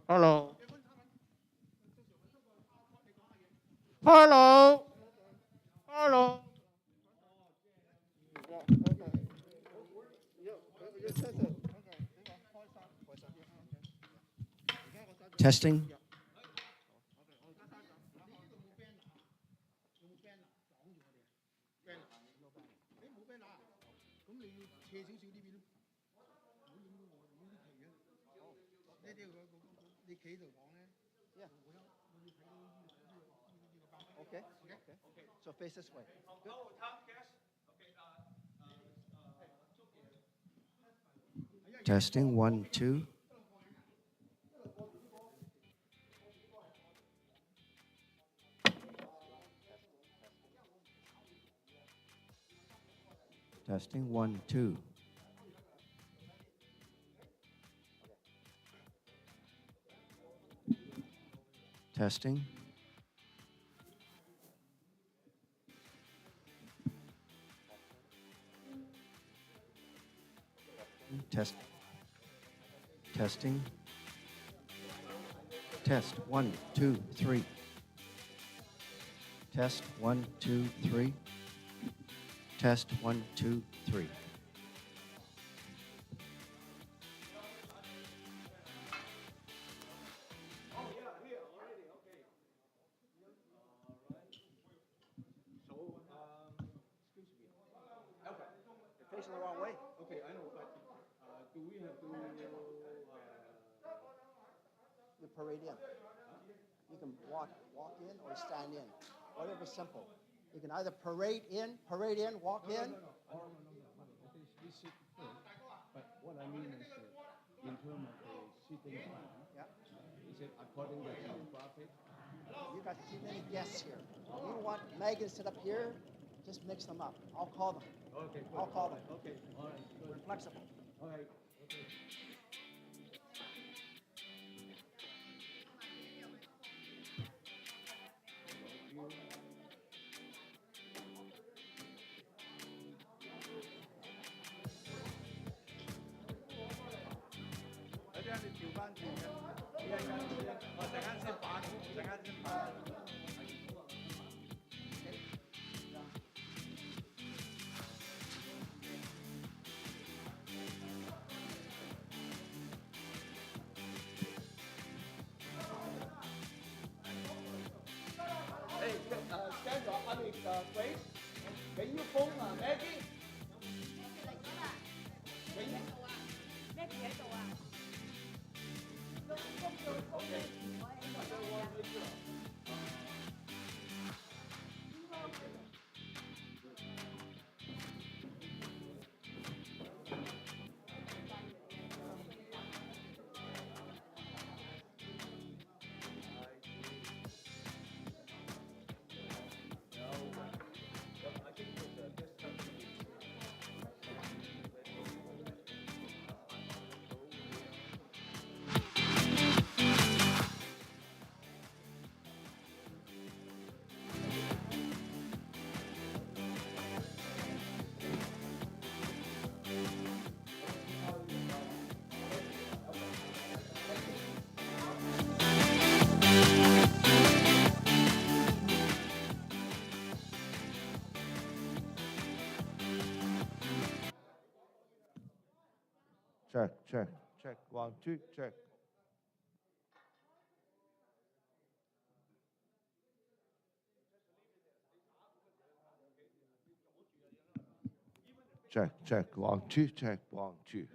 Hello. Hello. Hello. Testing. Okay. So face this way. Good. Testing. 1, 2. Testing. 1, 2. Testing. Test. Testing. Test. 1, 2, 3. Test. 1, 2, 3. Test. 1, 2, 3. You're facing the wrong way. Okay, I know, but do we have to? You parade in. You can walk in, or stand in. Whatever's simple. You can either parade in, walk in. No. This should first. But what I mean is that in terms of the seating plan, Yeah. is it according to the traffic? You got too many guests here. You want Megan to sit up here? Just mix them up. I'll call them. Okay, good. I'll call them. Okay, all right, good. We're flexible. All right, okay. 有啲你調翻轉嘅，我陣間先反，陣間先反。Stand up, I mean, Grace, can you phone Maggie? 咩企喺度啊？Check. 1, 2, check. Check. 1, 2, check. 1, 2.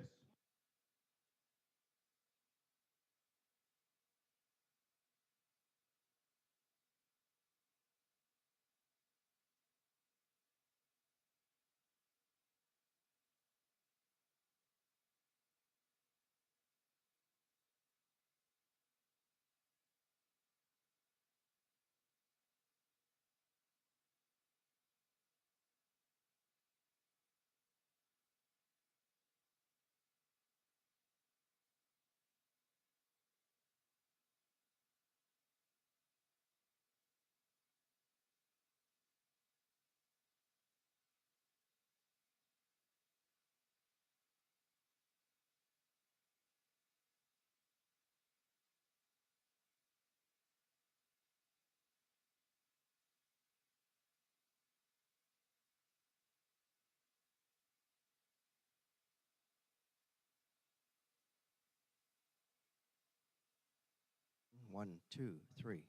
1, 2, 3.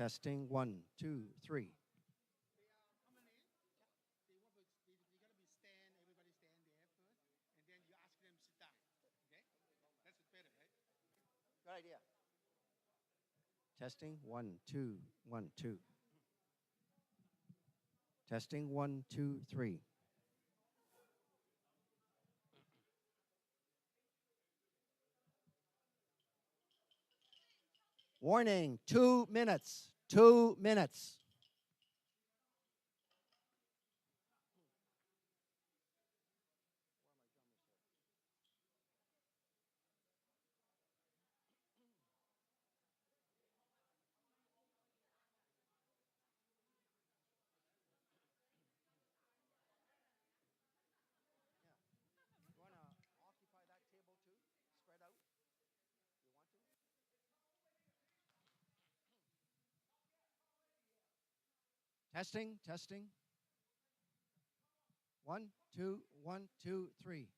Testing 1, 2, 3. They are coming in. They gotta be stand. Everybody stand there first, and then you ask them sit down. Okay, that's better, right? Good idea. Testing 1, 2, 1, 2. Testing 1, 2, 3. Warning, 2 minutes. 2 minutes. You want to occupy that table too? Spread out? You want to? Testing, testing. 1, 2, 1, 2, 3.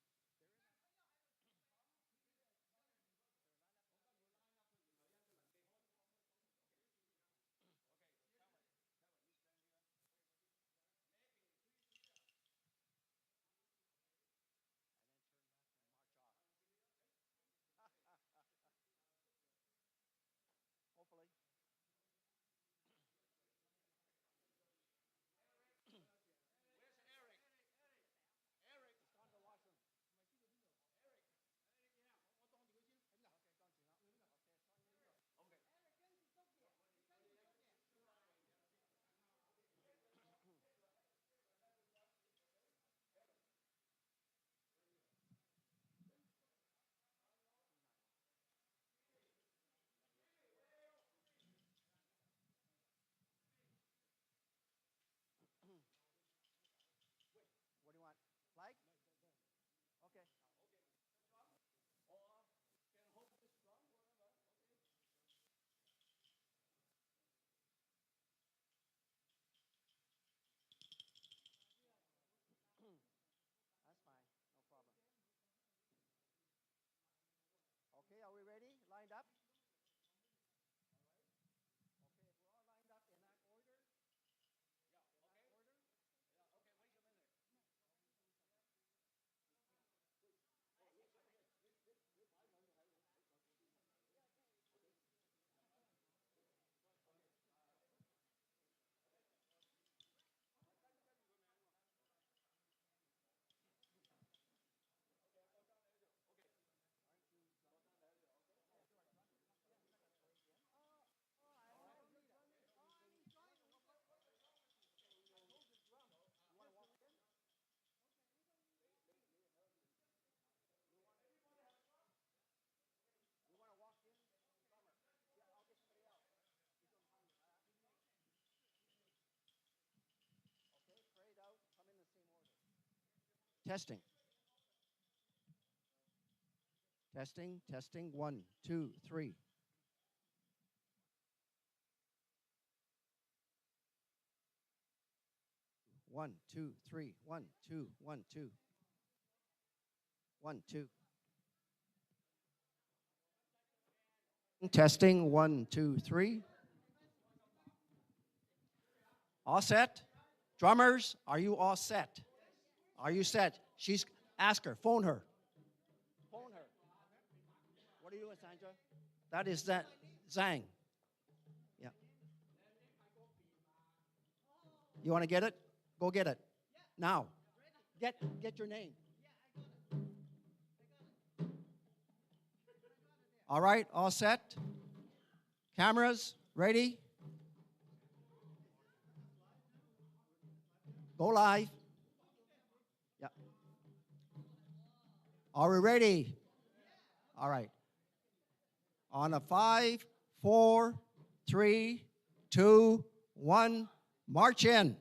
Hopefully. What do you want? Flag? Okay. That's fine. No problem. Okay, are we ready? Lined up? Okay, if we're all lined up in that order. You want to walk in? Summer. Yeah, I'll get somebody else. Okay, parade out. Come in the same order. Testing. Testing, testing. 1, 2, 3. One, two, three. 1, 2, 1, 2. 1, 2. Testing 1, 2, 3. All set? Drummers, are you all set? Are you set? Ask her, phone her. Phone her. What are you doing, Sandra? That is that Zhang. Yeah. You want to get it? Go get it. Now. Get your name. All right, all set? Cameras, ready? Go live. Yeah. Are we ready? All right. On a 5, 4, 3, 2, 1, march in.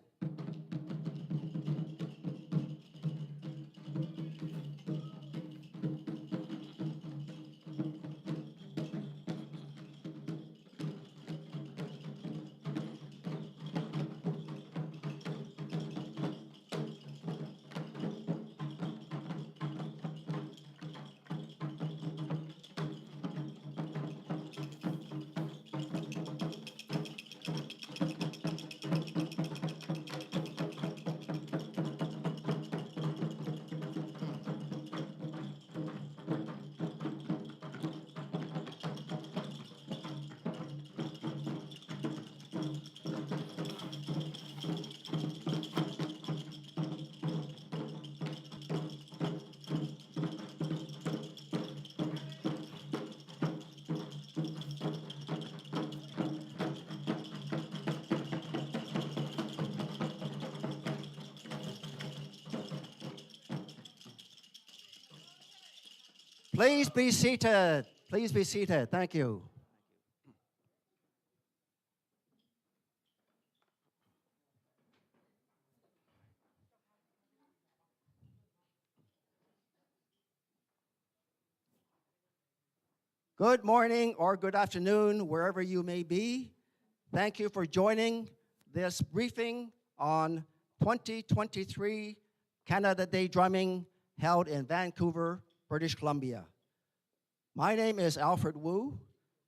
Please be seated. Please be seated. Thank you. Good morning or good afternoon, wherever you may be. Thank you for joining this briefing on 2023 Canada Day Drumming held in Vancouver, British Columbia. My name is Alfred Wu.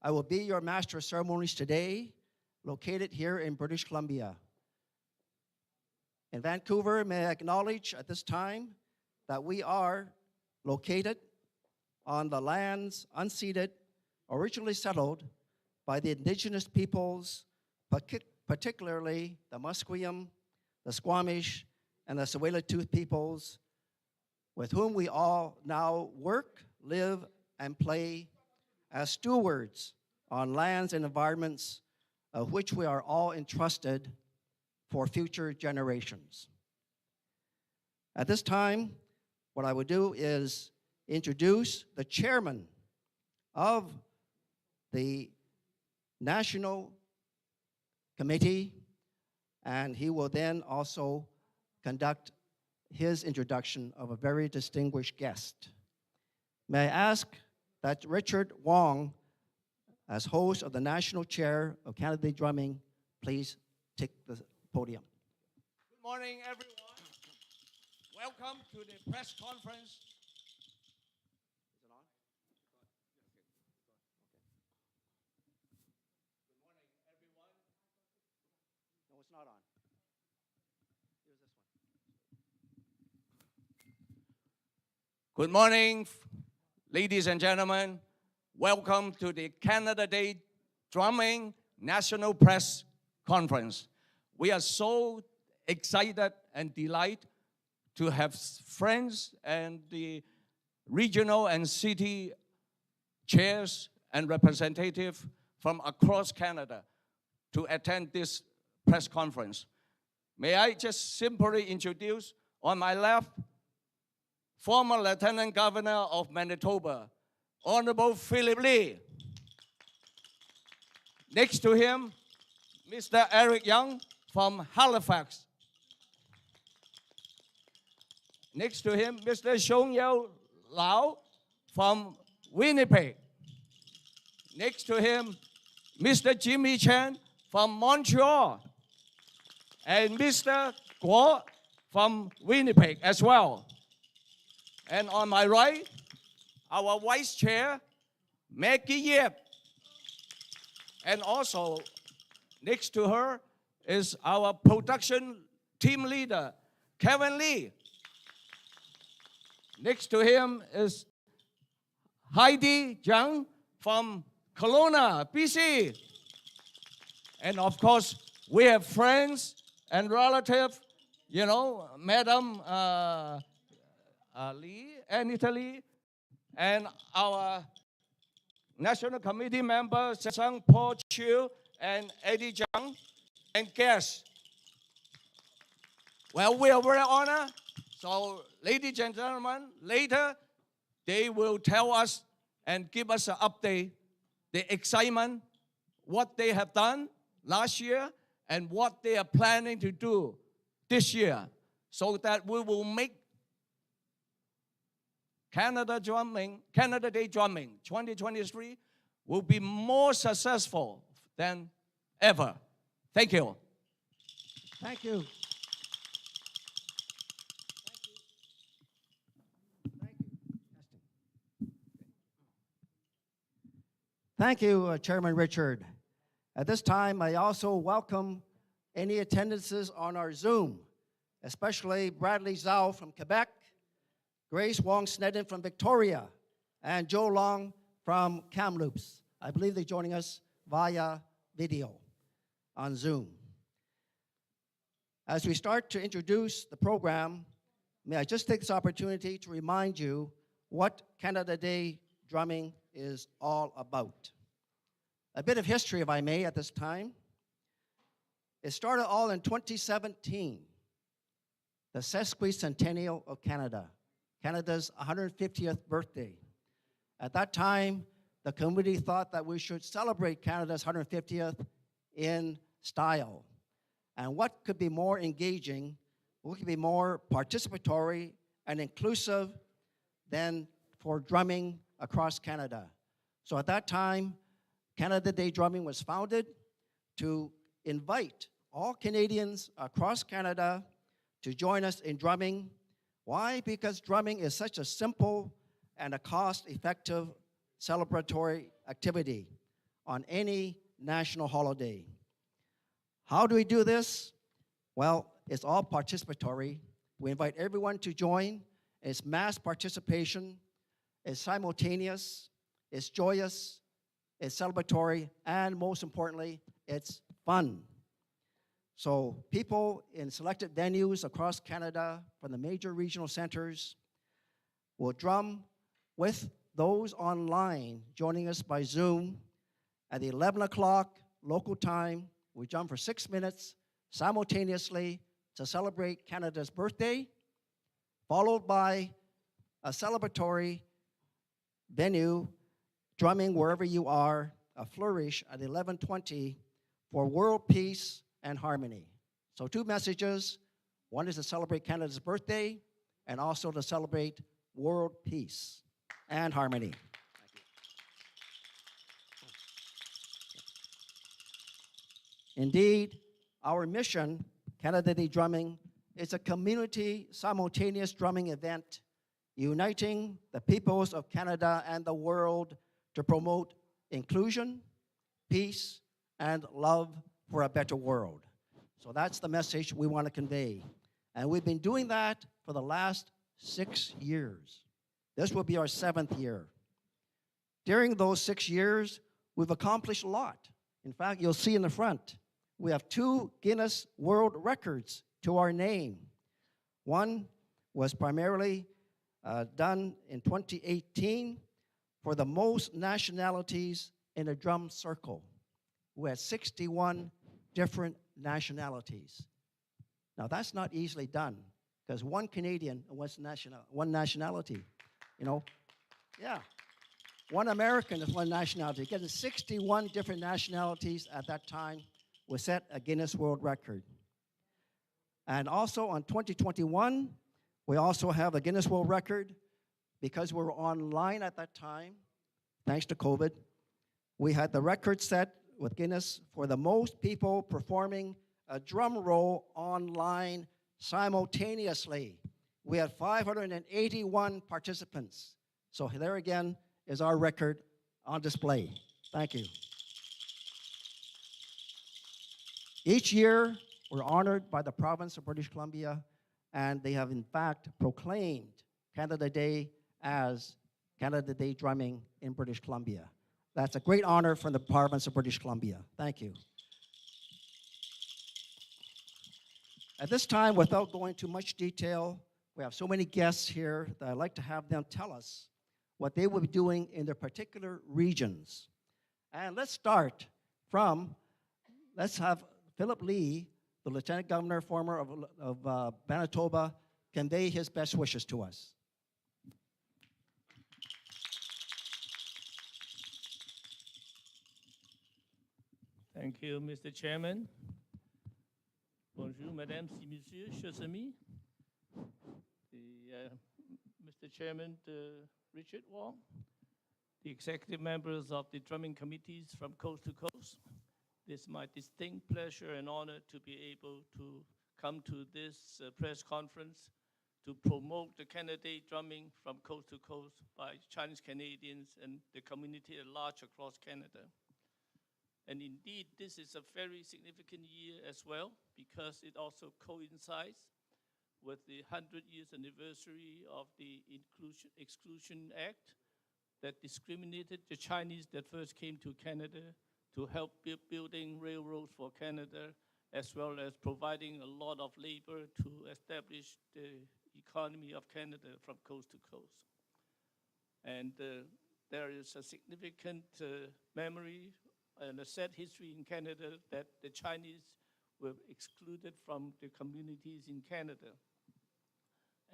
I will be your Master of Ceremonies today, located here in British Columbia. In Vancouver, may I acknowledge at this time that we are located on the lands unceded, originally settled by the indigenous peoples, particularly the Musqueam, the Squamish, and the Tsleil-Waututh peoples, with whom we all now work, live, and play as stewards on lands and environments of which we are all entrusted for future generations. At this time, what I would do is introduce the chairman of the National Committee, and he will then also conduct his introduction of a very distinguished guest. May I ask that Richard Wong, as host of the National Chair of Canada Day Drumming, please take the podium. Good morning, everyone. Welcome to the press conference. Is it on? Good morning, everyone. No, it's not on. Here's this one. Good morning, ladies and gentlemen. Welcome to the Canada Day Drumming National Press Conference. We are so excited and delighted to have friends and the regional and city chairs and representatives from across Canada to attend this press conference. May I just simply introduce, on my left, former Lieutenant Governor of Manitoba, Honorable Philip Lee. Next to him, Mr. Eric Young from Halifax. Next to him, Mr. Shong Yao Lau from Winnipeg. Next to him, Mr. Jimmy Chan from Montreal. And Mr. Guo from Winnipeg as well. And on my right, our Vice Chair, Maggie Yip. And also, next to her is our production team leader, Kevin Lee. Next to him is Heidi Zhang from Kelowna, BC. And of course, we have friends and relatives, you know, Madam Lee, Anita Lee, and our National Committee members, Sang Po Chiu and Eddie Zhang, and guests. Well, we are very honored. So, ladies and gentlemen, later they will tell us and give us an update, the excitement, what they have done last year, and what they are planning to do this year, so that we will make Canada Day Drumming 2023 will be more successful than ever. Thank you. Thank you. Thank you, Chairman Richard. At this time, I also welcome any attendances on our Zoom, especially Bradley Zhao from Quebec, Grace Wong Snedden from Victoria, and Joe Long from Kamloops. I believe they're joining us via video on Zoom. As we start to introduce the program, may I just take this opportunity to remind you what Canada Day Drumming is all about. A bit of history, if I may, at this time. It started all in 2017, the sesquicentennial of Canada, Canada's 150th birthday. At that time, the committee thought that we should celebrate Canada's 150th in style. And what could be more engaging, what could be more participatory and inclusive than for drumming across Canada? So at that time, Canada Day Drumming was founded to invite all Canadians across Canada to join us in drumming. Why? Because drumming is such a simple and a cost-effective celebratory activity on any national holiday. How do we do this? Well, it's all participatory. We invite everyone to join. It's mass participation. It's simultaneous. It's joyous. It's celebratory. And most importantly, it's fun. So people in selected venues across Canada from the major regional centers will drum with those online joining us by Zoom at 11 o'clock local time. We drum for 6 minutes simultaneously to celebrate Canada's birthday, followed by a celebratory venue, drumming wherever you are, a flourish at 11:20 for world peace and harmony. So 2 messages. One is to celebrate Canada's birthday and also to celebrate world peace and harmony. Indeed, our mission, Canada Day Drumming, is a community simultaneous drumming event uniting the peoples of Canada and the world to promote inclusion, peace, and love for a better world. So that's the message we want to convey. And we've been doing that for the last 6 years. This will be our 7th year. During those 6 years, we've accomplished a lot. In fact, you'll see in the front, we have 2 Guinness World Records to our name. One was primarily done in 2018 for the most nationalities in a drum circle. We had 61 different nationalities. Now, that's not easily done, because one Canadian and one nationality, you know. Yeah. One American is one nationality. Getting 61 different nationalities at that time was set a Guinness World Record. And also on 2021, we also have a Guinness World Record because we were online at that time, thanks to COVID. We had the record set with Guinness for the most people performing a drum roll online simultaneously. We had 581 participants. So there again is our record on display. Thank you. Each year, we're honored by the province of British Columbia, and they have in fact proclaimed Canada Day as Canada Day Drumming in British Columbia. That's a great honor from the province of British Columbia. Thank you. At this time, without going too much detail, we have so many guests here that I'd like to have them tell us what they will be doing in their particular regions. And let's start from, let's have Philip Lee, the Lieutenant Governor, former of Manitoba, convey his best wishes to us. Thank you, Mr. Chairman. Bonjour, mesdames et messieurs, chers amis. Mr. Chairman Richard Wong, the executive members of the drumming committees from coast to coast. It is my distinct pleasure and honor to be able to come to this press conference to promote the Canada Day drumming from coast to coast by Chinese Canadians and the community at large across Canada. And indeed, this is a very significant year as well, because it also coincides with the 100 years anniversary of the Exclusion Act that discriminated the Chinese that first came to Canada to help building railroads for Canada, as well as providing a lot of labor to establish the economy of Canada from coast to coast. And there is a significant memory and a sad history in Canada that the Chinese were excluded from the communities in Canada.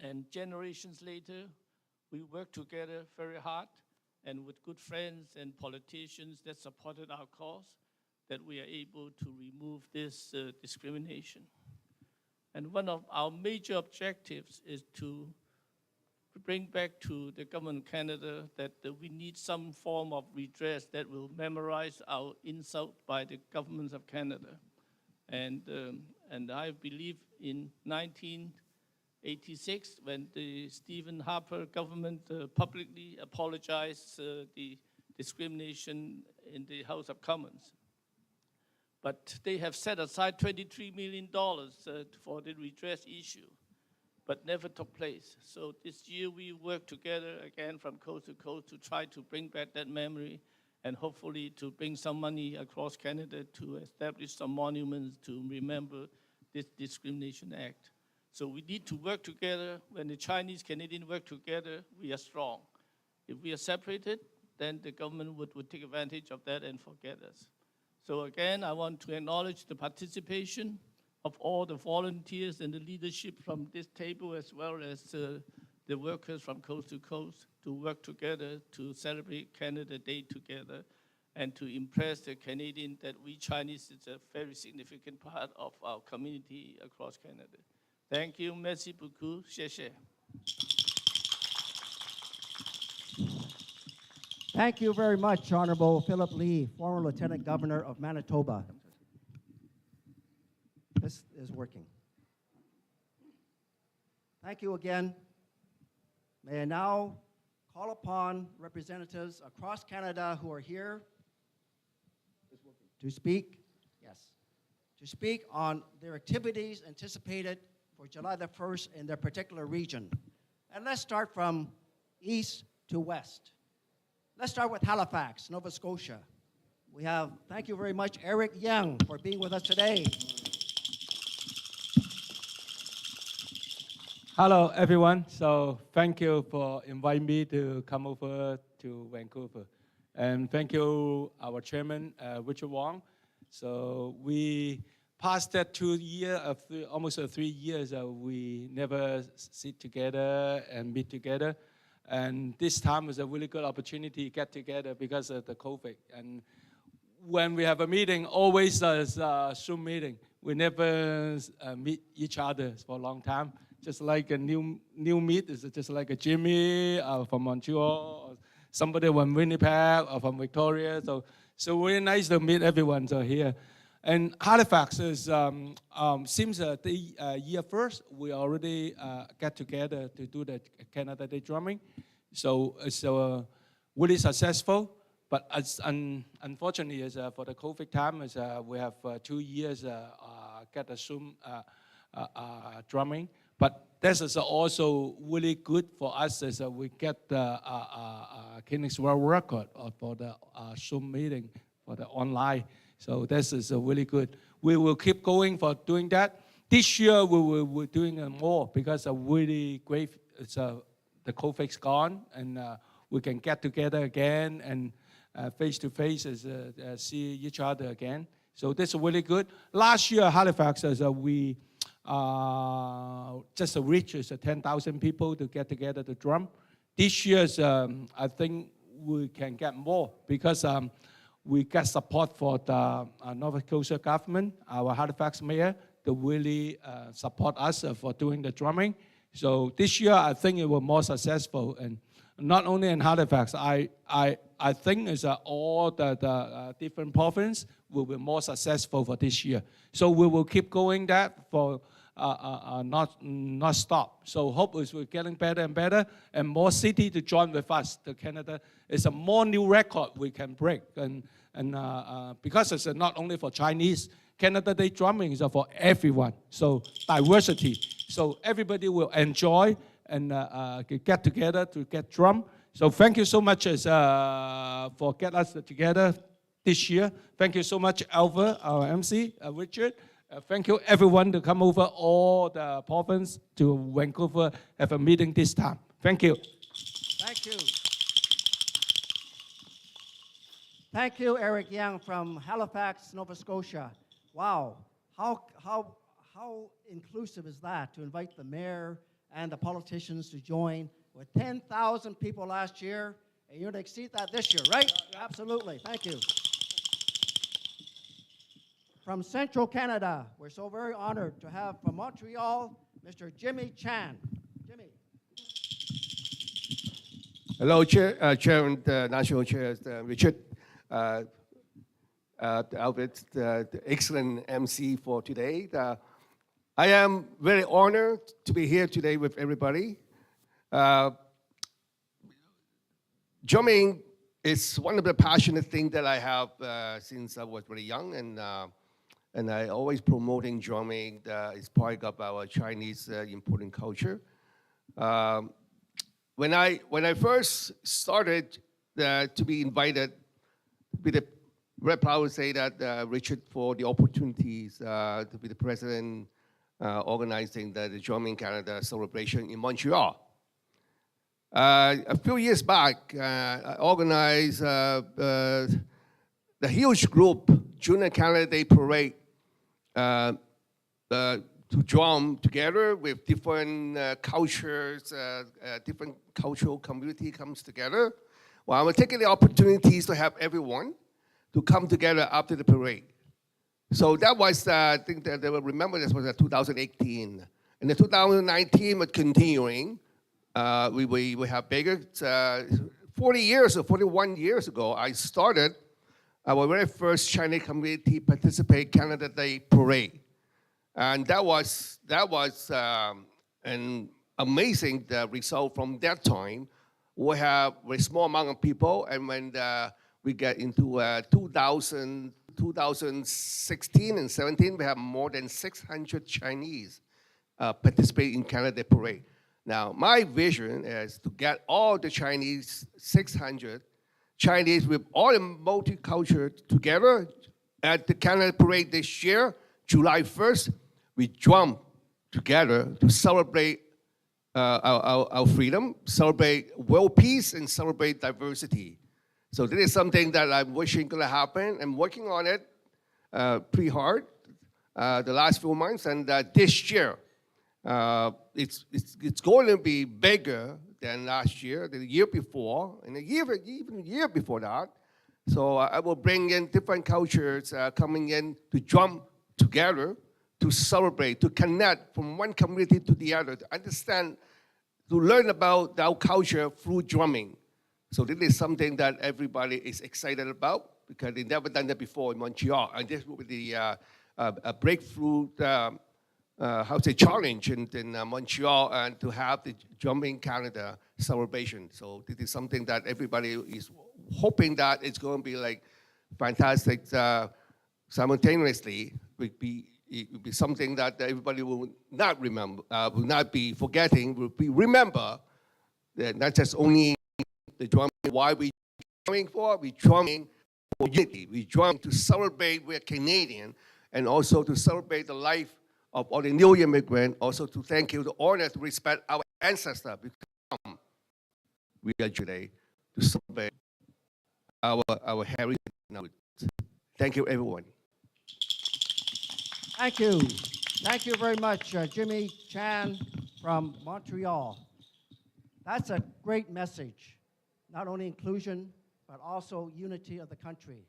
And generations later, we worked together very hard and with good friends and politicians that supported our cause, that we are able to remove this discrimination. And one of our major objectives is to bring back to the government of Canada that we need some form of redress that will memorize our insult by the governments of Canada. And I believe in 1986, when the Stephen Harper government publicly apologized the discrimination in the House of Commons. But they have set aside $23 million for the redress issue, but never took place. So this year we work together again from coast to coast to try to bring back that memory and hopefully to bring some money across Canada to establish some monuments to remember this Discrimination Act. So we need to work together. When the Chinese Canadians work together, we are strong. If we are separated, then the government would take advantage of that and forget us. So again, I want to acknowledge the participation of all the volunteers and the leadership from this table, as well as the workers from coast to coast, to work together to celebrate Canada Day together and to impress the Canadian that we Chinese is a very significant part of our community across Canada. Thank you, merci beaucoup, 谢谢. Thank you very much, Honorable Philip Lee, former Lieutenant Governor of Manitoba. This is working. Thank you again. May I now call upon representatives across Canada who are here to speak, to speak on their activities anticipated for July the 1st in their particular region. And let's start from east to west. Let's start with Halifax, Nova Scotia. We have, thank you very much, Eric Young, for being with us today. Hello, everyone. So thank you for inviting me to come over to Vancouver. And thank you, our chairman, Richard Wong. So we passed that 2 years, almost 3 years, we never sit together and meet together. And this time is a really good opportunity to get together because of the COVID. And when we have a meeting, always a Zoom meeting. We never meet each other for a long time. Just like a new meet is just like a Jimmy from Montreal, or somebody from Winnipeg or from Victoria. So really nice to meet everyone here. And Halifax is seems the year first we already get together to do the Canada Day drumming. So it's really successful. But unfortunately, for the COVID time, we have 2 years get a Zoom drumming. But this is also really good for us as we get the Guinness World Record for the Zoom meeting, for the online. So this is really good. We will keep going for doing that. This year we're doing more because really great. It's the COVID's gone and we can get together again and face to face see each other again. So this is really good. Last year Halifax we just reached 10,000 people to get together to drum. This year I think we can get more because we get support for the Nova Scotia government, our Halifax mayor, to really support us for doing the drumming. So this year, I think it was more successful. And not only in Halifax, I think it's all the different provinces will be more successful for this year. So we will keep going that for not stop. So hope is we're getting better and better, and more city to join with us. To Canada is a more new record we can break, and because it's not only for Chinese, Canada Day drumming is for everyone. So diversity. So everybody will enjoy and get together to get drum. So thank you so much for get us together this year. Thank you so much, Alva, our MC, Richard. Thank you, everyone, to come over all the province to Vancouver, have a meeting this time. Thank you. Thank you. Thank you, Eric Young from Halifax, Nova Scotia. Wow, how inclusive is that to invite the mayor and the politicians to join with 10,000 people last year And you're going to exceed that this year, right? Absolutely. Thank you. From Central Canada, we're so very honored to have from Montreal, Mr. Jimmy Chan. Jimmy. Hello, Chairman, National Chair Richard, Albert, the excellent MC for today. I am very honored to be here today with everybody. Drumming is one of the passionate things that I have since I was very young, and I always promoting drumming. It's part of our Chinese important culture. When I first started to be invited, very proud to say that Richard for the opportunities to be the president organizing the Drumming Canada celebration in Montreal. A few years back, I organized the huge group Junior Canada Day Parade to drum together with different cultures, different cultural community comes together. Well, I'm taking the opportunities to have everyone to come together after the parade. So that was, I think that they will remember this was 2018. And the 2019 was continuing. We have bigger, 40 years or 41 years ago, I started our very first Chinese community participate Canada Day Parade. And that was an amazing result from that time. We have a very small amount of people, and when we get into 2016 and 17, we have more than 600 Chinese participate in Canada Parade. Now, my vision is to get all the Chinese, 600 Chinese with all the multicultural together at the Canada Parade this year, July 1st. We drum together to celebrate our freedom, celebrate world peace, and celebrate diversity. So this is something that I'm wishing gonna happen. I'm working on it pretty hard the last few months, and this year it's going to be bigger than last year, the year before, and even the year before that. So I will bring in different cultures coming in to drum together, to celebrate, to connect from one community to the other, to understand, to learn about our culture through drumming. So this is something that everybody is excited about because they've never done that before in Montreal. And this will be the a breakthrough, challenge in Montreal, and to have the Drumming Canada celebration. So this is something that everybody is hoping that it's going to be like fantastic. Simultaneously, it will be something that everybody will not remember, will not be forgetting, will be remember that not just only the drumming, why we drumming for, we drumming for unity. We drumming to celebrate we're Canadian, and also to celebrate the life of all the new immigrants, also to thank you, to honor, to respect our ancestors, because we are today to celebrate our heritage. Thank you, everyone. Thank you. Thank you very much, Jimmy Chan from Montreal. That's a great message. Not only inclusion, but also unity of the country.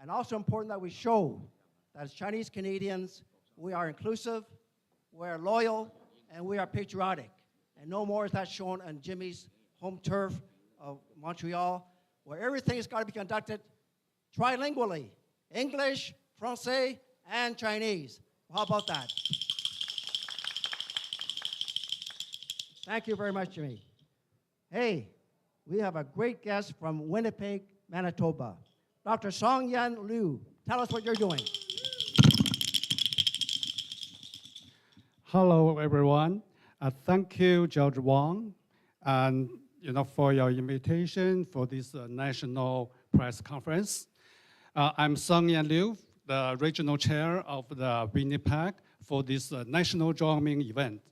And also important that we show that as Chinese Canadians, we are inclusive, we are loyal, and we are patriotic. And no more is that shown on Jimmy's home turf of Montreal, where everything has got to be conducted trilingually, English, Francais, and Chinese. How about that? Thank you very much, Jimmy. Hey, we have a great guest from Winnipeg, Manitoba. Dr. Song Yan Liu, tell us what you're doing. Hello, everyone. Thank you, George Wong, and for your invitation for this national press conference. I'm Song Yan Liu, the regional chair of the Winnipeg for this national drumming event,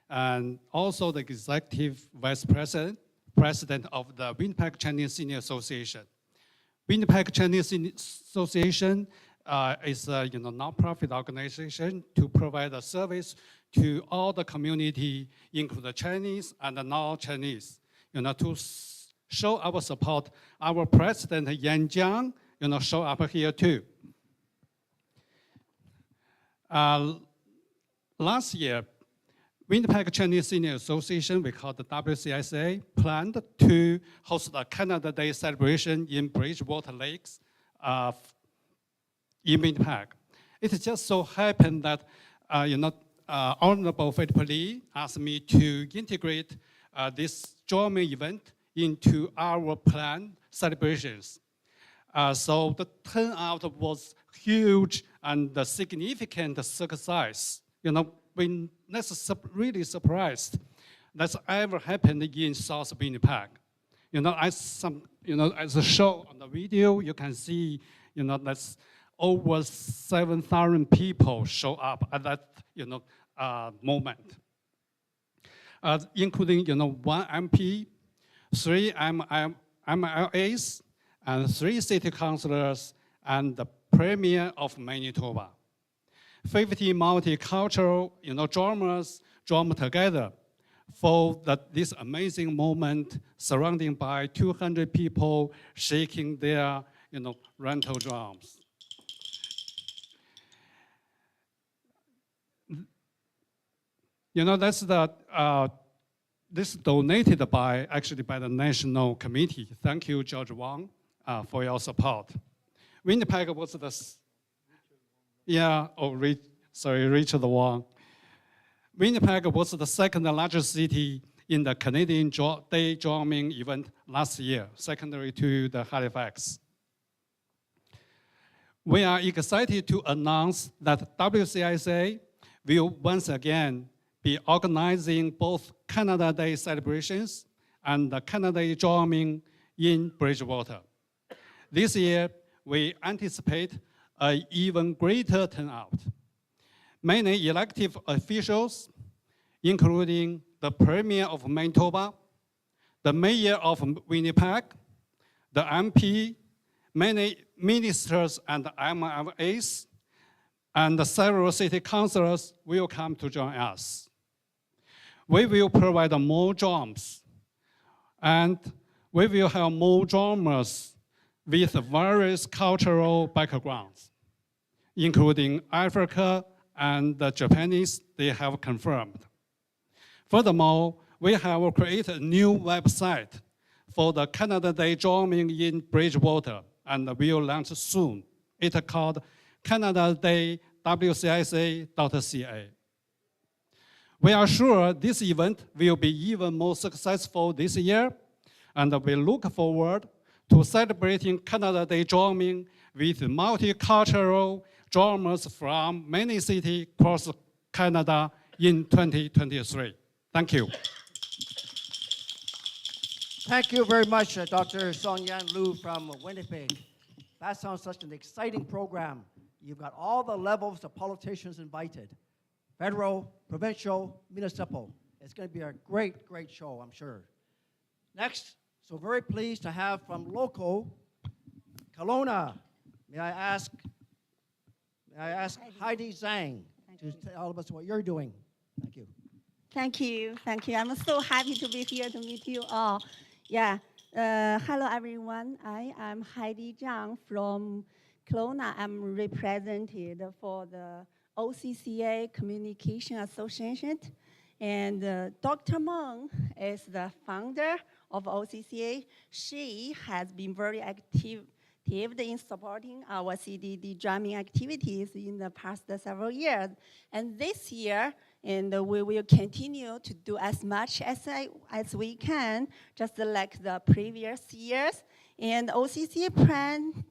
and also the executive vice president of the Winnipeg Chinese Senior Association. Winnipeg Chinese Association is a nonprofit organization to provide a service to all the community, including Chinese and the non-Chinese, to show our support. Our President Yan Jiang, show up here too. Last year, Winnipeg Chinese Senior Association, we call the WCSA, planned to host the Canada Day celebration in Bridgewater Lakes in Winnipeg. It just so happened that, Honorable Philip Lee asked me to integrate this drumming event into our planned celebrations. So the turnout was huge and a significant success. We really surprised that's ever happened in South Winnipeg. As a show on the video, you can see, that's over 7,000 people show up at that, moment, including, one MP, 3 MLAs, and 3 city councilors, and the Premier of Manitoba. 50 multicultural, drummers drum together for this amazing moment, surrounded by 200 people shaking their, rental drums. That's this donated by the National Committee. Thank you, George Wang, for your support. Winnipeg was Richard Wang. Winnipeg was the second largest city in the Canadian Day drumming event last year, secondary to the Halifax. We are excited to announce that WCSA will once again be organizing both Canada Day celebrations and the Canada Day drumming in Bridgewater. This year, we anticipate an even greater turnout. Many elected officials, including the Premier of Manitoba, the Mayor of Winnipeg, the MP, many ministers and MLAs, and several city councilors will come to join us. We will provide more drums, and we will have more drummers with various cultural backgrounds, including Africa and the Japanese, they have confirmed. Furthermore, we have created a new website for the Canada Day drumming in Bridgewater, and will launch soon. It's called CanadaDayWCSA.ca. We are sure this event will be even more successful this year, and we look forward to celebrating Canada Day drumming with multicultural drummers from many cities across Canada in 2023. Thank you. Thank you very much, Dr. Song Yan Liu from Winnipeg. That sounds such an exciting program. You've got all the levels of politicians invited. Federal, provincial, municipal. It's going to be a great, great show, I'm sure. Next, so very pleased to have from local, Kelowna. May I ask Heidi Zhang to tell us what you're doing. Thank you. Thank you. Thank you. I'm so happy to be here to meet you all. Hello, everyone. I am Heidi Zhang from Kelowna. I'm represented for the OCCA Communication Association. And Dr. Meng is the founder of OCCA. She has been very active in supporting our CDD drumming activities in the past several years. And this year, and we will continue to do as much as we can, just like the previous years. And OCCA planned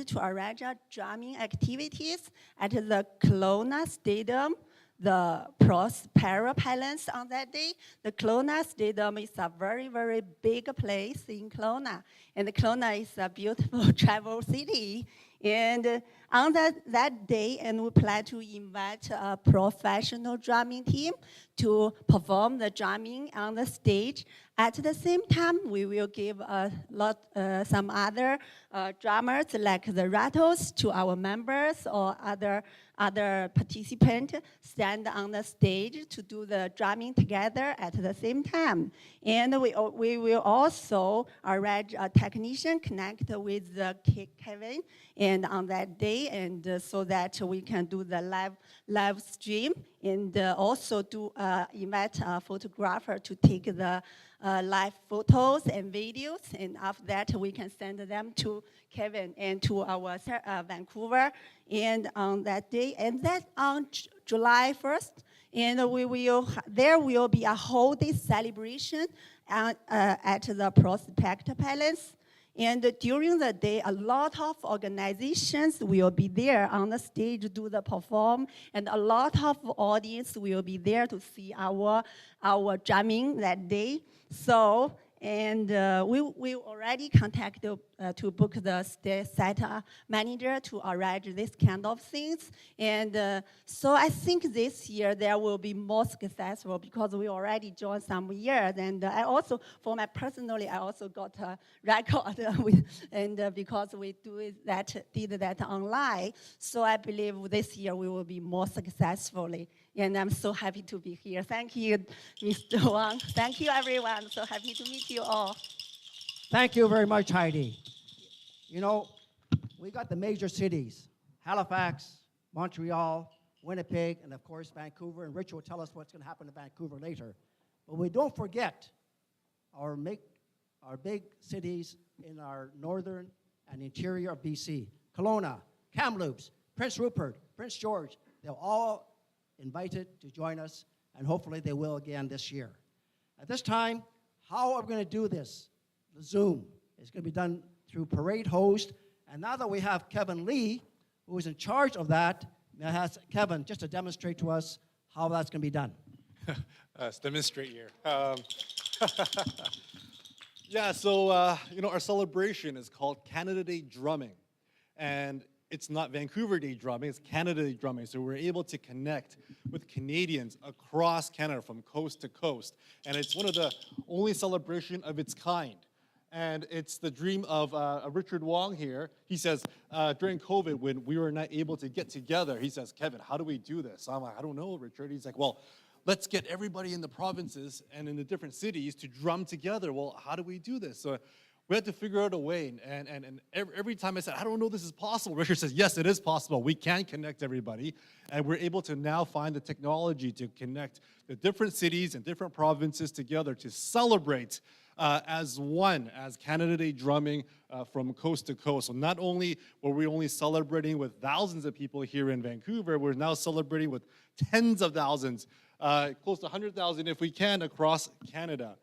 to arrange drumming activities at the Kelowna Stadium, the Prospero Palace on that day. The Kelowna Stadium is a very, very big place in Kelowna. And Kelowna is a beautiful travel city. And on that day, and we plan to invite a professional drumming team to perform the drumming on the stage. At the same time, we will give some other drummers, like the rattles, to our members or other participants stand on the stage to do the drumming together at the same time. And we will also arrange a technician connect with Kevin and on that day, and so that we can do the live stream, and also invite a photographer to take the live photos and videos, and after that we can send them to Kevin and to our Vancouver, and on that day, and that on July 1st, and there will be a whole day celebration at the Prospect Palace. And during the day, a lot of organizations will be there on the stage to do the perform, and a lot of audience will be there to see our drumming that day. So, and we already contacted to book the site manager to arrange this kind of things. And so I think this year there will be more successful because we already joined some years. And I also, for my personally, I also got a record because we did that online. So I believe this year we will be more successfully. And I'm so happy to be here. Thank you, Mr. Wang. Thank you, everyone. So happy to meet you all. Thank you very much, Heidi. You know, we got the major cities, Halifax, Montreal, Winnipeg, and of course, Vancouver, and Rich will tell us what's going to happen in Vancouver later. But we don't forget our big cities in our northern and interior of BC. Kelowna, Kamloops, Prince Rupert, Prince George, they're all invited to join us, and hopefully they will again this year. At this time, how are we going to do this? The Zoom is going to be done through Parade Host, and now that we have Kevin Lee, who is in charge of that, may I ask Kevin just to demonstrate to us how that's going to be done. Let's demonstrate here. Yeah, so you know, our celebration is called Canada Day Drumming, and it's not Vancouver Day Drumming, it's Canada Day Drumming. So we're able to connect with Canadians across Canada from coast to coast. And it's one of the only celebration of its kind. And it's the dream of Richard Wong here. He says, during COVID, when we were not able to get together, he says, Kevin, how do we do this? I'm like, I don't know, Richard. He's like, well, let's get everybody in the provinces and in the different cities to drum together. Well, how do we do this? So we had to figure out a way, and every time I said, I don't know this is possible, Richard says, yes, it is possible. We can connect everybody, and we're able to now find the technology to connect the different cities and different provinces together to celebrate as one, as Canada Day Drumming from coast to coast. So not only were we only celebrating with thousands of people here in Vancouver, we're now celebrating with tens of thousands, close to 100,000 if we can, across Canada.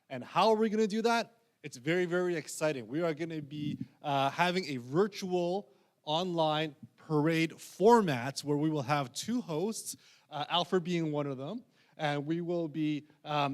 And how are we going to do that? It's very, very exciting. We are going to be having a virtual online parade format where we will have two hosts, Alfred being one of them, and we will be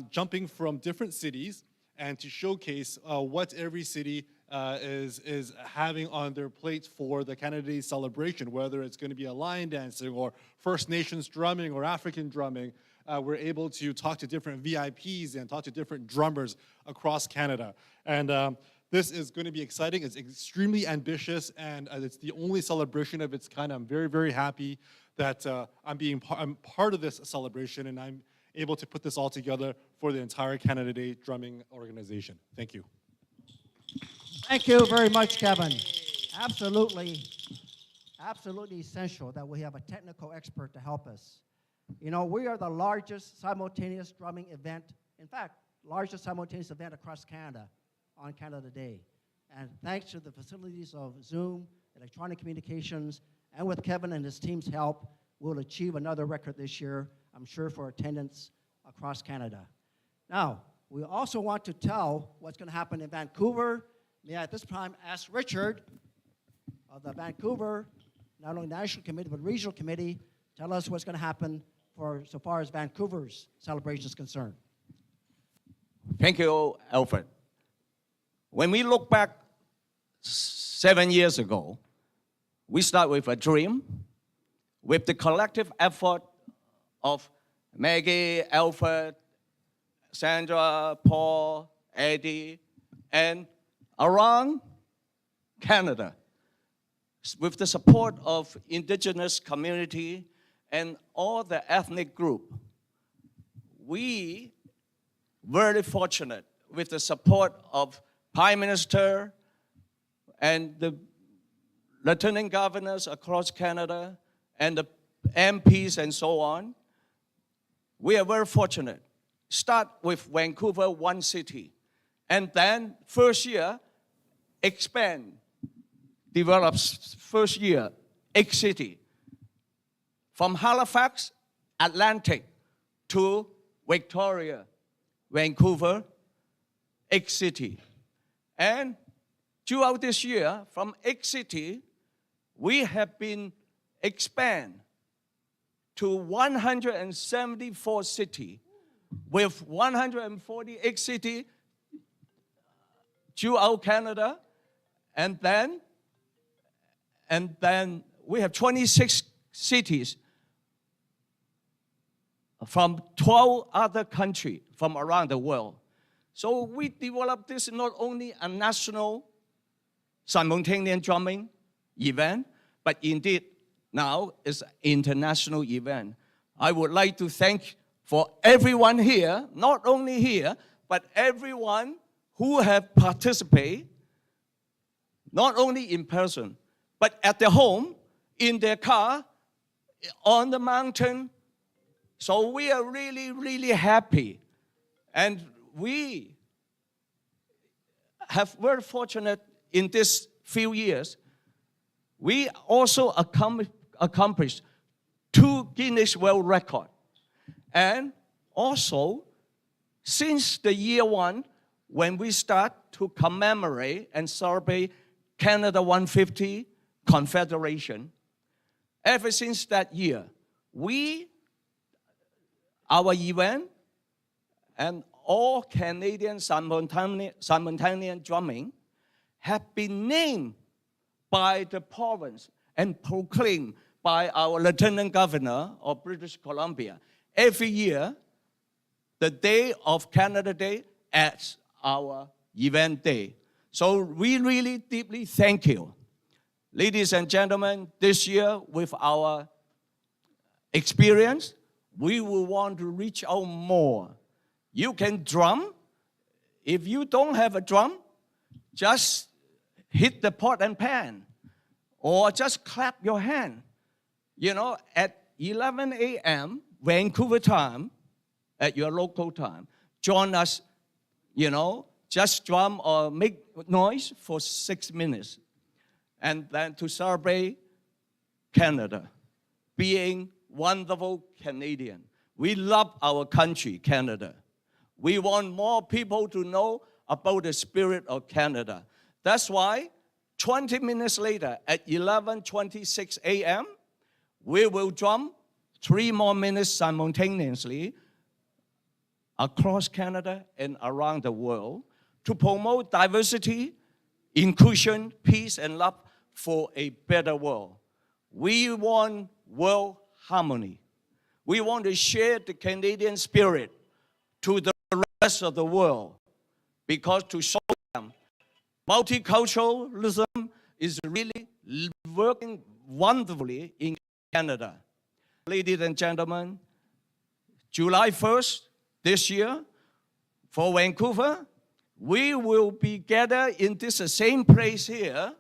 jumping from different cities and to showcase what every city is having on their plate for the Canada Day celebration, whether it's going to be a lion dancing or First Nations drumming or African drumming. We're able to talk to different VIPs and talk to different drummers across Canada. And this is going to be exciting. It's extremely ambitious, and it's the only celebration of its kind. I'm very, very happy that I'm part of this celebration, and I'm able to put this all together for the entire Canada Day Drumming organization. Thank you. Thank you very much, Kevin. Absolutely essential that we have a technical expert to help us. You know, we are the largest simultaneous drumming event, in fact, largest simultaneous event across Canada on Canada Day. And thanks to the facilities of Zoom, electronic communications, and with Kevin and his team's help, we'll achieve another record this year, I'm sure, for attendance across Canada. Now, we also want to tell what's going to happen in Vancouver. May I at this time ask Richard of the Vancouver, not only National Committee, but Regional Committee, tell us what's going to happen for so far as Vancouver's celebration is concerned. Thank you, Alfred. When we look back 7 years ago, we start with a dream, with the collective effort of Maggie, Alfred, Sandra, Paul, Eddie, and around Canada, with the support of indigenous community and all the ethnic group. We very fortunate with the support of Prime Minister and the lieutenant governors across Canada and the MPs and so on. We are very fortunate. Start with Vancouver, one city, and then first year, expand, develop first year, X city. From Halifax, Atlantic, to Victoria, Vancouver, X city. And throughout this year, from X city, we have been expand to 174 cities, with 148 cities throughout Canada, and then we have 26 cities from 12 other countries from around the world. So we developed this not only a national simultaneous drumming event, but indeed now it's an international event. I would like to thank for everyone here, not only here, but everyone who have participated, not only in person, but at their home, in their car, on the mountain. So we are really, really happy. And we have very fortunate in this few years. We also accomplished 2 Guinness World Records. And also, since the year 1, when we start to commemorate and celebrate Canada 150 Confederation, ever since that year, our event and all Canadian simultaneous drumming have been named by the province and proclaimed by our Lieutenant Governor of British Columbia every year, the day of Canada Day as our event day. So we really deeply thank you. Ladies and gentlemen, this year with our experience, we will want to reach out more. You can drum. If you don't have a drum, just hit the pot and pan, or just clap your hand. You know, at 11 a.m. Vancouver time, at your local time, join us, you know, just drum or make noise for 6 minutes. And then to celebrate Canada, being wonderful Canadian. We love our country, Canada. We want more people to know about the spirit of Canada. That's why 20 minutes later, at 11:26 a.m., we will drum 3 more minutes simultaneously across Canada and around the world to promote diversity, inclusion, peace, and love for a better world. We want world harmony. We want to share the Canadian spirit to the rest of the world, because to show them multiculturalism is really working wonderfully in Canada. Ladies and gentlemen, July 1st this year, for Vancouver, we will be gathered in this same place here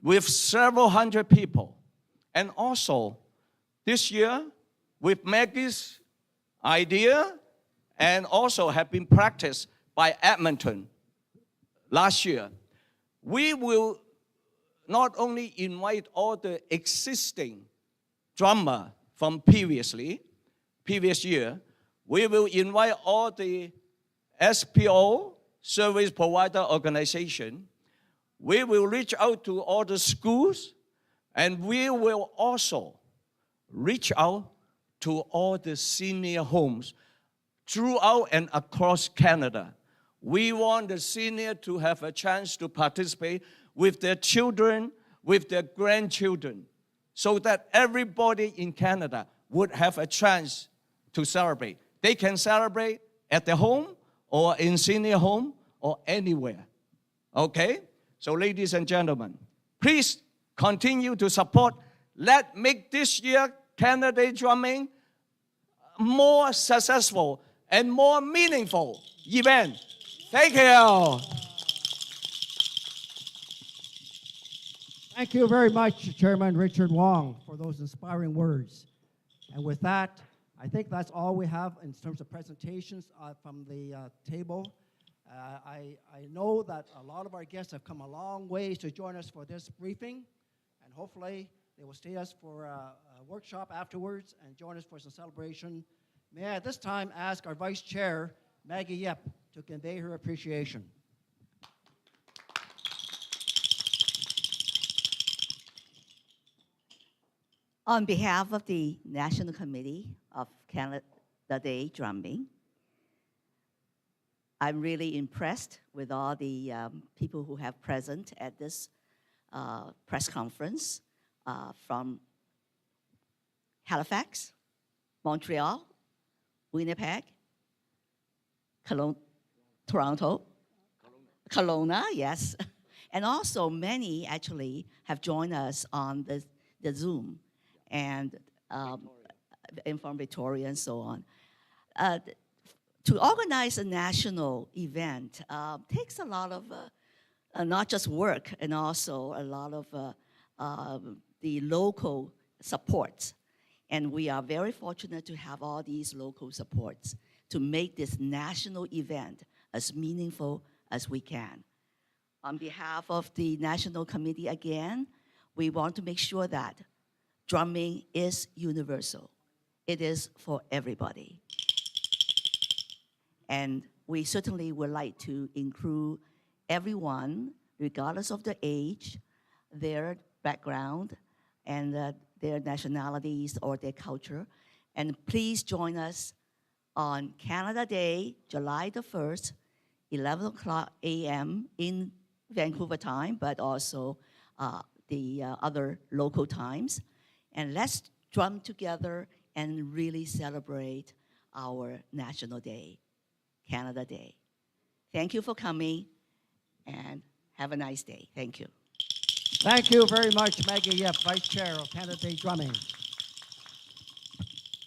with several hundred people. And also, this year, with Maggie's idea, and also have been practiced by Edmonton last year, we will not only invite all the existing drummer from previous year, we will invite all the SPO, Service Provider Organization. We will reach out to all the schools, and we will also reach out to all the senior homes throughout and across Canada. We want the senior to have a chance to participate with their children, with their grandchildren, so that everybody in Canada would have a chance to celebrate. They can celebrate at their home or in senior home or anywhere. Okay? So ladies and gentlemen, please continue to support. Let's make this year Canada Day Drumming more successful and more meaningful event. Thank you. Thank you very much, Chairman Richard Wong, for those inspiring words. And with that, I think that's all we have in terms of presentations from the table. I know that a lot of our guests have come a long way to join us for this briefing, and hopefully they will stay us for a workshop afterwards and join us for some celebration. May I at this time ask our Vice Chair, Maggie Yep, to convey her appreciation. On behalf of the National Committee of Canada Day Drumming, I'm really impressed with all the people who have present at this press conference from Halifax, Montreal, Winnipeg, Toronto, Kelowna, yes. And also many actually have joined us on the Zoom and from Victoria and so on. To organize a national event takes a lot of not just work and also a lot of the local supports. And we are very fortunate to have all these local supports to make this national event as meaningful as we can. On behalf of the National Committee again, we want to make sure that drumming is universal. It is for everybody. And we certainly would like to include everyone, regardless of their age, their background, and their nationalities or their culture. And please join us on Canada Day, July the 1st, 11 o'clock a.m. in Vancouver time, but also the other local times. And let's drum together and really celebrate our National Day, Canada Day. Thank you for coming, and have a nice day. Thank you. Thank you very much, Maggie Yep, Vice Chair of Canada Day Drumming.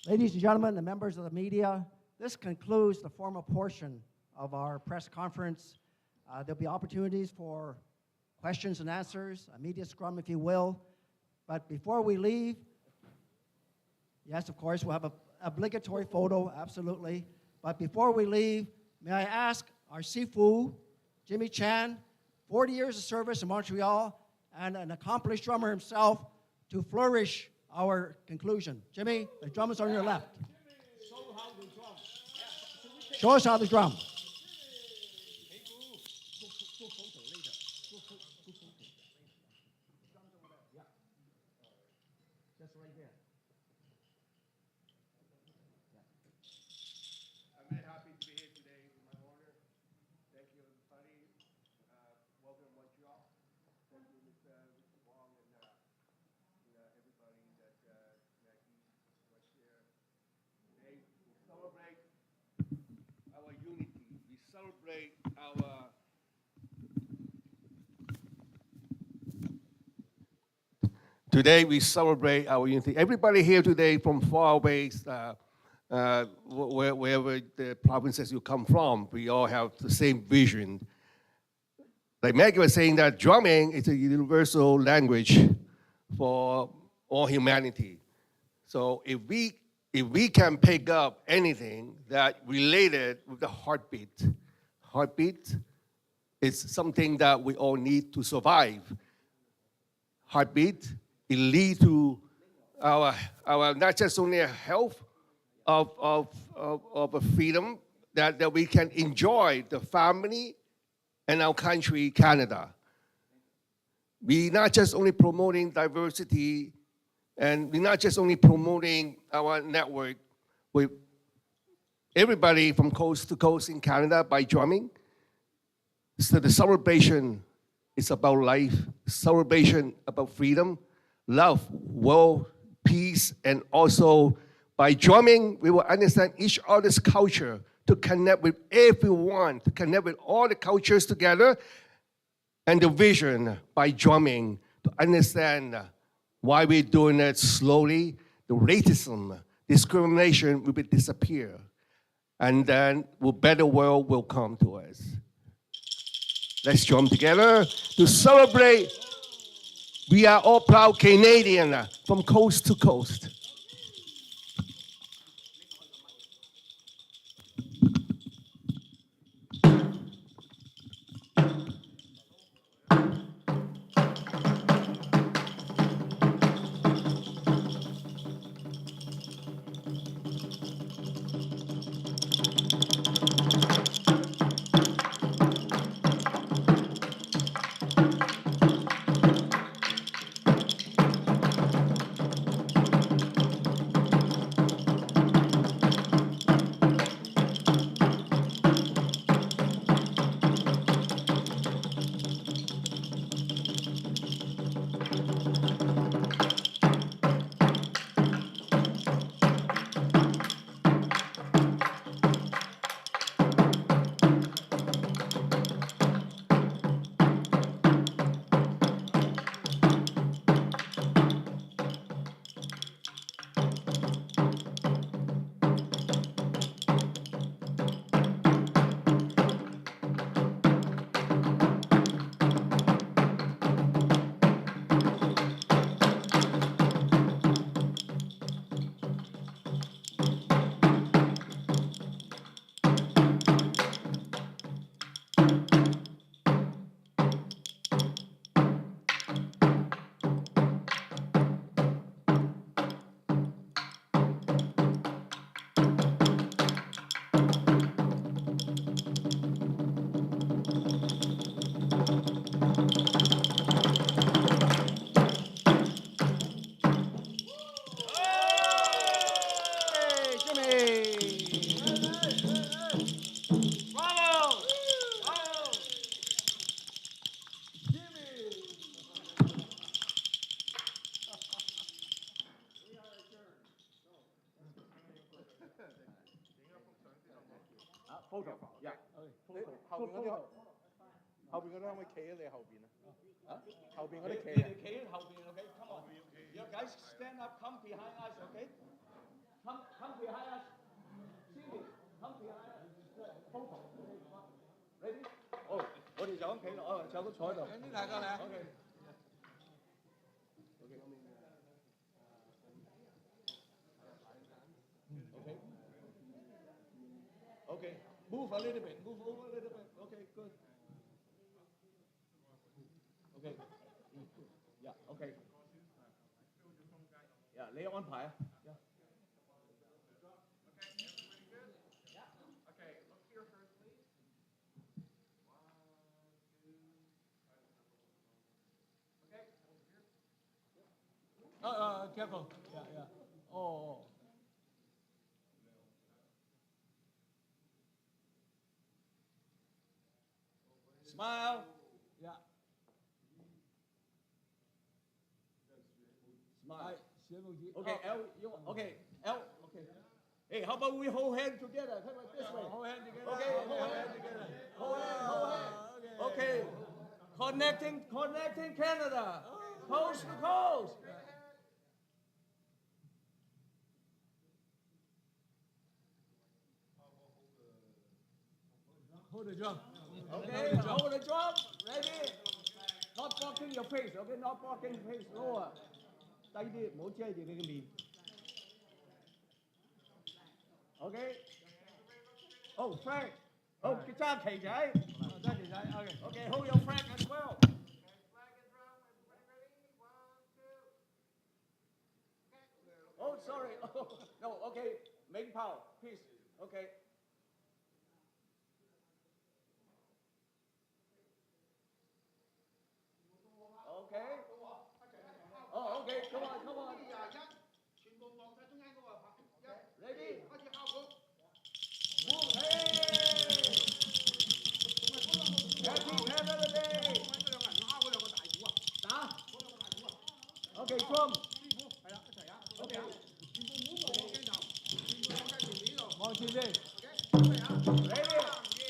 Ladies and gentlemen, the members of the media, this concludes the formal portion of our press conference. There'll be opportunities for questions and answers, a media scrum, if you will. But before we leave, yes, of course, we'll have an obligatory photo, absolutely. But before we leave, may I ask our Sifu, Jimmy Chan, 40 years of service in Montreal, and an accomplished drummer himself, to flourish our conclusion. Jimmy, the drum is on your left. Show us how to drum. Just right there. I'm very happy to be here today. It's my honor. Thank you, everybody. Welcome to Montreal. Thank you, Mr. Wong, and everybody that Maggie was here. Today we celebrate our unity. We celebrate our Today we celebrate our unity. Everybody here today from far away, wherever the provinces you come from, we all have the same vision. Like Maggie was saying, that drumming is a universal language for all humanity. So if we can pick up anything that related with the heartbeat is something that we all need to survive. Heartbeat, it leads to our not just only a health of a freedom that we can enjoy the family and our country, Canada. We not just only promoting diversity, and we're not just only promoting our network with everybody from coast to coast in Canada by drumming, So the celebration is about life, celebration about freedom, love, world, peace, and also by drumming, we will understand each other's culture to connect with everyone, to connect with all the cultures together, and the vision by drumming to understand why we're doing it slowly. The racism, discrimination will disappear, and then a better world will come to us. Let's drum together to celebrate. We are all proud Canadian from coast to coast. photo 後邊嗰啲後邊嗰啲可唔可以企喺你後邊啊？後邊嗰啲企啊！你哋企喺後邊 ，OK？ Come on, you guys stand up, come behind us, OK? Come behind us. Simi, come behind us. Photo, ready? 哦，我哋就咁企落，哦，就咁坐喺度。有啲大家嚟。OK。Okay, move a little bit, move over a little bit. Okay, good. Okay. Yeah, okay. Yeah, 你安排啊。Yeah. Careful. Yeah, yeah. Oh. Smile. Yeah. Smile. Okay, L. Okay, L. Okay. Hey, how about we hold hands together? Come like this way. Hold hands together. Okay, hold hands together. Hold hands. Okay. Connecting Canada, coast to coast. Hold the drum. Okay, hold the drum. Ready? Not blocking your face. Okay, not blocking your face. Lower. 低啲，唔好遮住你嘅面。Okay. Oh, Frank. Oh, 揸旗仔。揸旗仔。Okay. Okay, hold your flag as well. Oh, sorry. Oh, no. Okay. Make power. Peace. Okay. Okay. Oh, okay. Come on, come on. Ready? Move. Hey! Happy OK， drum。係啦，一齊啊。OK 啊。全部唔好望鏡頭，全部望緊前面呢度。望前面。OK， 準備啊。Ready。Okay? Okay.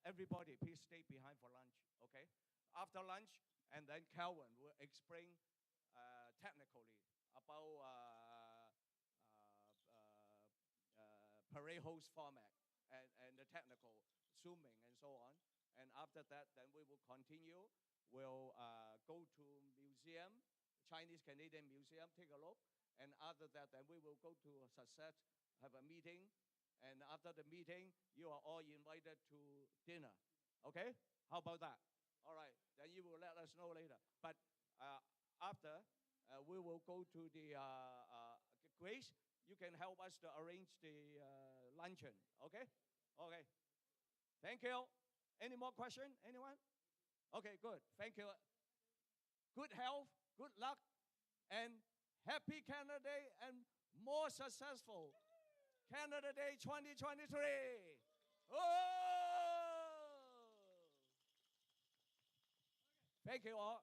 Everybody, please stay behind for lunch, okay? After lunch, and then Calvin will explain technically about parade host format and the technical zooming and so on. And after that, then we will continue. We'll go to museum, Chinese Canadian Museum, take a look. And after that, then we will go to Success, have a meeting. And after the meeting, you are all invited to dinner. Okay? How about that? All right. Then you will let us know later. But after, we will go to the Grace. You can help us to arrange the luncheon. Okay? Okay. Thank you. Any more questions? Anyone? Okay, good. Thank you. Good health, good luck, and happy Canada Day and more successful Canada Day 2023. Oh! Thank you all.